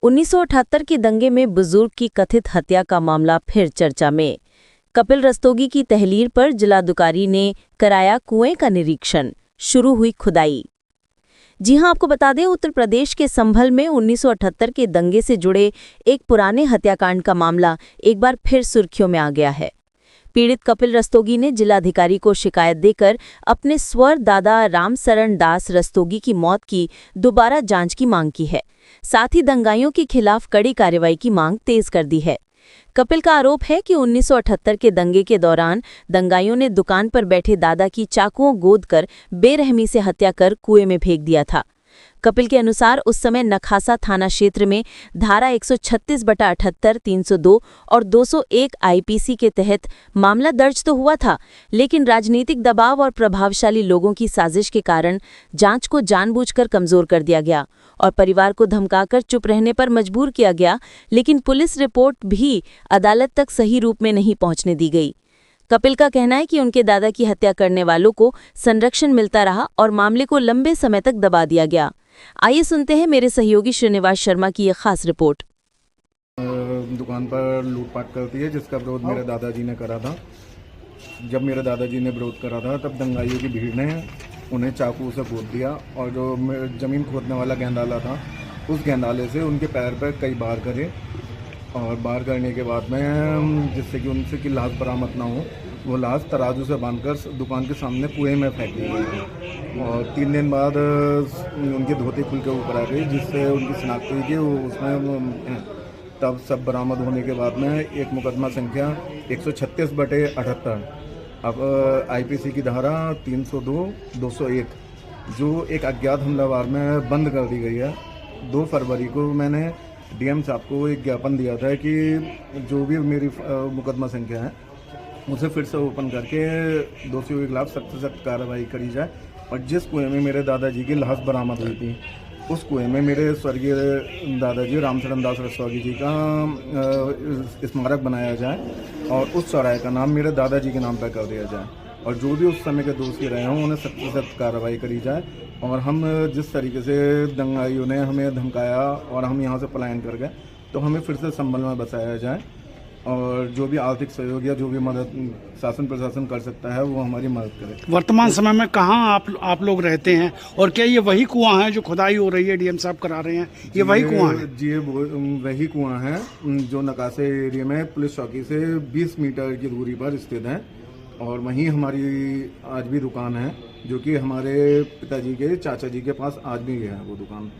1978 के दंगे में बुजुर्ग की कथित हत्या का मामला फिर चर्चा में। कपिल रस्तोगी की तहरीर पर जिलाधिकारी ने कराया कुएं का निरीक्षण, शुरू हुई खुदाई। जी हां, आपको बता दें, उत्तर प्रदेश के संभल में 1978 के दंगे से जुड़े एक पुराने हत्याकांड का मामला एक बार फिर सुर्खियों में आ गया है। पीड़ित कपिल रस्तोगी ने जिलाधिकारी को शिकायत देकर अपने स्वर दादा रामसरण दास रस्तोगी की मौत की दोबारा जांच की मांग की है। साथ ही दंगाइयों के खिलाफ कड़ी कार्रवाई की मांग तेज कर दी है। कपिल का आरोप है कि 1978 के दंगे के दौरान दंगाइयों ने दुकान पर बैठे दादा की चाकुओं गोदकर बेरहमी से हत्या कर कुएं में फेंक दिया था। कपिल के अनुसार उस समय नखासा थाना क्षेत्र में धारा 136/78, 302 और 201 आईपीसी के तहत मामला दर्ज तो हुआ था, लेकिन राजनीतिक दबाव और प्रभावशाली लोगों की साजिश के कारण जांच को जानबूझकर कमजोर कर दिया गया और परिवार को धमकाकर चुप रहने पर मजबूर किया गया। लेकिन पुलिस रिपोर्ट भी अदालत तक सही रूप में नहीं पहुंचने दी गई। कपिल का कहना है कि उनके दादा की हत्या करने वालों को संरक्षण मिलता रहा और मामले को लंबे समय तक दबा दिया गया। आइए सुनते हैं मेरे सहयोगी श्रीनिवास शर्मा की ये खास रिपोर्ट। दुकान पर लूटपाट करती है, जिसका विरोध मेरे दादाजी ने करा था। जब मेरे दादाजी ने विरोध करा था तब दंगाइयों की भीड़ ने उन्हें चाकू से गोद दिया और जो जमीन खोदने वाला गेंदाला था, उस गेंदाले से उनके पैर पर कई बार करे और बार करने के बाद में जिससे कि उनसे की लाश बरामद ना हो, वो लाश तराजू से बांधकर दुकान के सामने कुएं में फेंक दी गई और 3 दिन बाद उनकी धोती खुल के ऊपर आ गई, जिससे उनकी शिनाख्त हुई कि वो उसमें तब सब बरामद होने के बाद में एक मुकदमा संख्या 136/78 अब आईपीसी की धारा 302, 201 जो एक अज्ञात हमलावर में बंद कर दी गई है। 2 फरवरी को मैंने डीएम साहब को एक ज्ञापन दिया था कि जो भी मेरी मुकदमा संख्या है उसे फिर से ओपन करके दोषियों के खिलाफ सख्त से सख्त कार्रवाई करी जाए। और जिस कुएं में मेरे दादाजी की लाश बरामद हुई थी, उस कुएं में मेरे स्वर्गीय दादाजी रामचरण दास रस्तोगी जी का स्मारक बनाया जाए और उस चौराहे का नाम मेरे दादाजी के नाम पर कर दिया जाए और जो भी उस समय के दोषी रहे हों उन्हें सख्त से सख्त कार्रवाई करी जाए। और हम जिस तरीके से दंगाइयों ने हमें धमकाया और हम यहाँ से पलायन कर गए, तो हमें फिर से संभल में बसाया जाए और जो भी आर्थिक सहयोग या जो भी मदद शासन प्रशासन कर सकता है वो हमारी मदद करे। वर्तमान समय में कहाँ आप लोग रहते हैं और क्या ये वही कुआं है जो खुदाई हो रही है, डीएम साहब करा रहे हैं? ये वही कुआं है? जी, वही कुआं है जो नकासे एरिया में पुलिस चौकी से 20 मीटर की दूरी पर स्थित है और वहीं हमारी आज भी दुकान है, जो कि हमारे पिताजी के चाचा जी के पास आज भी है वो दुकान।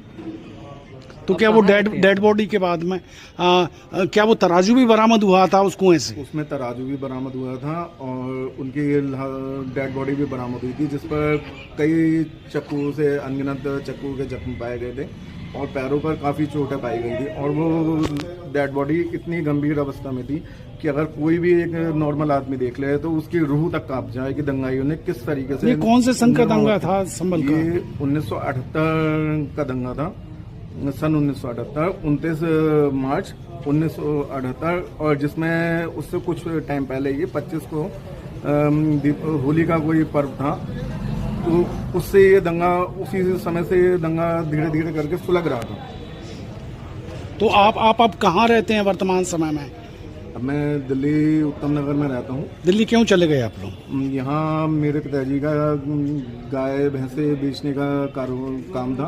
तो क्या वो डेड बॉडी के बाद में क्या वो तराजू भी बरामद हुआ था उस कुएं से? उसमें तराजू भी बरामद हुआ था और उनकी डेड बॉडी भी बरामद हुई थी, जिस पर कई चक्कू से अनगिनत चक्कू के जख्म पाए गए थे और पैरों पर काफ़ी चोटें पाई गई थी और वो डेड बॉडी इतनी गंभीर अवस्था में थी कि अगर कोई भी एक नॉर्मल आदमी देख ले तो उसकी रूह तक कांप जाए कि दंगाइयों ने किस तरीके से। ये कौन से सन का दंगा था संभल का? ये 1978 का दंगा था, सन 1978, 29 मार्च 1978, और जिसमें उससे कुछ टाइम पहले ये 25 को होली का कोई पर्व था, तो उससे ये दंगा उसी समय से ये दंगा धीरे धीरे करके सुलग रहा था। तो आप कहाँ रहते हैं वर्तमान समय में? अब मैं दिल्ली उत्तम नगर में रहता हूँ। दिल्ली क्यों चले गए आप लोग? यहाँ मेरे पिताजी का गाय भैंसे बेचने का काम था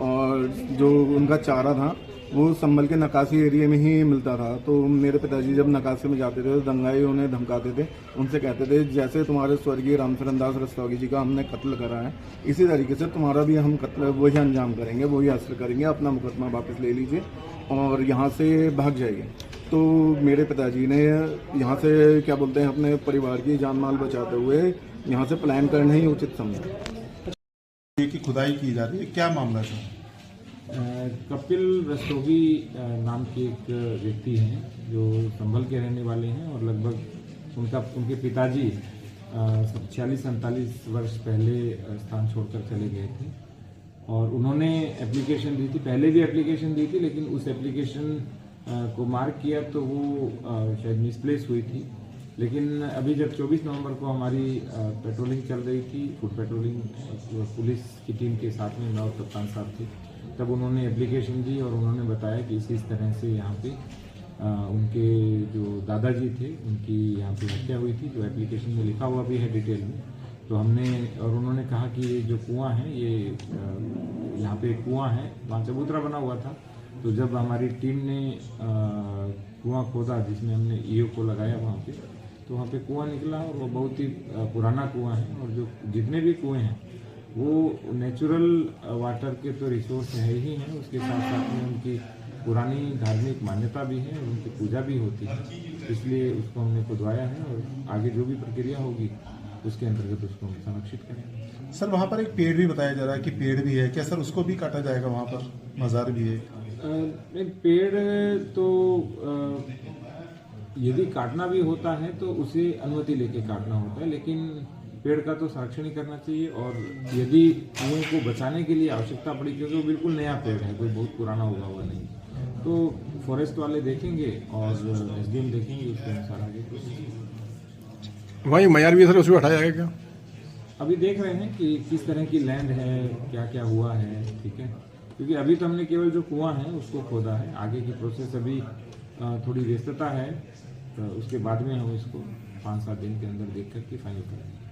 और जो उनका चारा था वो संभल के नकासी एरिया में ही मिलता था। तो मेरे पिताजी जब नकासी में जाते थे तो दंगाई उन्हें धमकाते थे, उनसे कहते थे जैसे तुम्हारे स्वर्गीय रामचरण दास रस्तोगी जी का हमने कत्ल करा है, इसी तरीके से तुम्हारा भी हम कत्ल वही अंजाम करेंगे, वही हासिल करेंगे, अपना मुकदमा वापस ले लीजिए और यहाँ से भाग जाइए। तो मेरे पिताजी ने यहाँ से क्या बोलते हैं अपने परिवार की जान माल बचाते हुए यहाँ से पलायन करना ही उचित समझा। की खुदाई की जा रही है, क्या मामला था? कपिल रस्तोगी नाम के एक व्यक्ति हैं जो संभल के रहने वाले हैं और लगभग उनके पिताजी 46-47 वर्ष पहले स्थान छोड़कर चले गए थे और उन्होंने एप्लीकेशन दी थी, पहले भी एप्लीकेशन दी थी, लेकिन उस एप्लीकेशन को मार्क किया तो वो शायद मिसप्लेस हुई थी। लेकिन अभी जब 24 नवंबर को हमारी पेट्रोलिंग चल रही थी, फुट पेट्रोलिंग, पुलिस की टीम के साथ में 9 कप्तान साहब थे, तब उन्होंने एप्लीकेशन दी और उन्होंने बताया कि इस तरह से यहाँ पे उनके जो दादाजी थे उनकी यहाँ पे हत्या हुई थी, जो एप्लीकेशन में लिखा हुआ भी है डिटेल में। तो हमने और उन्होंने कहा कि ये जो कुआं है ये यहाँ पे एक कुआं है, वहाँ चबूतरा बना हुआ था। तो जब हमारी टीम ने कुआं खोदा जिसमें हमने ईओ को लगाया वहाँ पे, तो वहाँ पे कुआं निकला और वो बहुत ही पुराना कुआं है। और जो जितने भी कुएँ हैं वो नेचुरल वाटर के तो रिसोर्स है ही हैं, उसके साथ साथ में उनकी पुरानी धार्मिक मान्यता भी है और उनकी पूजा भी होती है। इसलिए उसको हमने खुदवाया है और आगे जो भी प्रक्रिया होगी उसके अंतर्गत उसको हम संरक्षित करेंगे। सर वहाँ पर एक पेड़ भी बताया जा रहा है कि पेड़ भी है, क्या सर उसको भी काटा जाएगा? वहाँ पर मज़ार भी है। एक पेड़ तो यदि काटना भी होता है तो उसे अनुमति लेके काटना होता है, लेकिन पेड़ का तो संरक्षण ही करना चाहिए। और यदि कुएं को बचाने के लिए आवश्यकता पड़ी, क्योंकि वो बिल्कुल नया पेड़ है, कोई बहुत पुराना उगा हुआ नहीं, तो फॉरेस्ट वाले देखेंगे और एसडीएम देखेंगे, उसके अनुसार आगे प्रोसीजर। वहीं मयार भी सर उसमें हटाया जाएगा क्या? अभी देख रहे हैं कि किस तरह की लैंड है, क्या क्या हुआ है, ठीक है, क्योंकि अभी तो हमने केवल जो कुआं है उसको खोदा है। आगे की प्रोसेस अभी थोड़ी व्यस्तता है, तो उसके बाद में हम इसको 5-7 दिन के अंदर देख करके फाइनल करेंगे।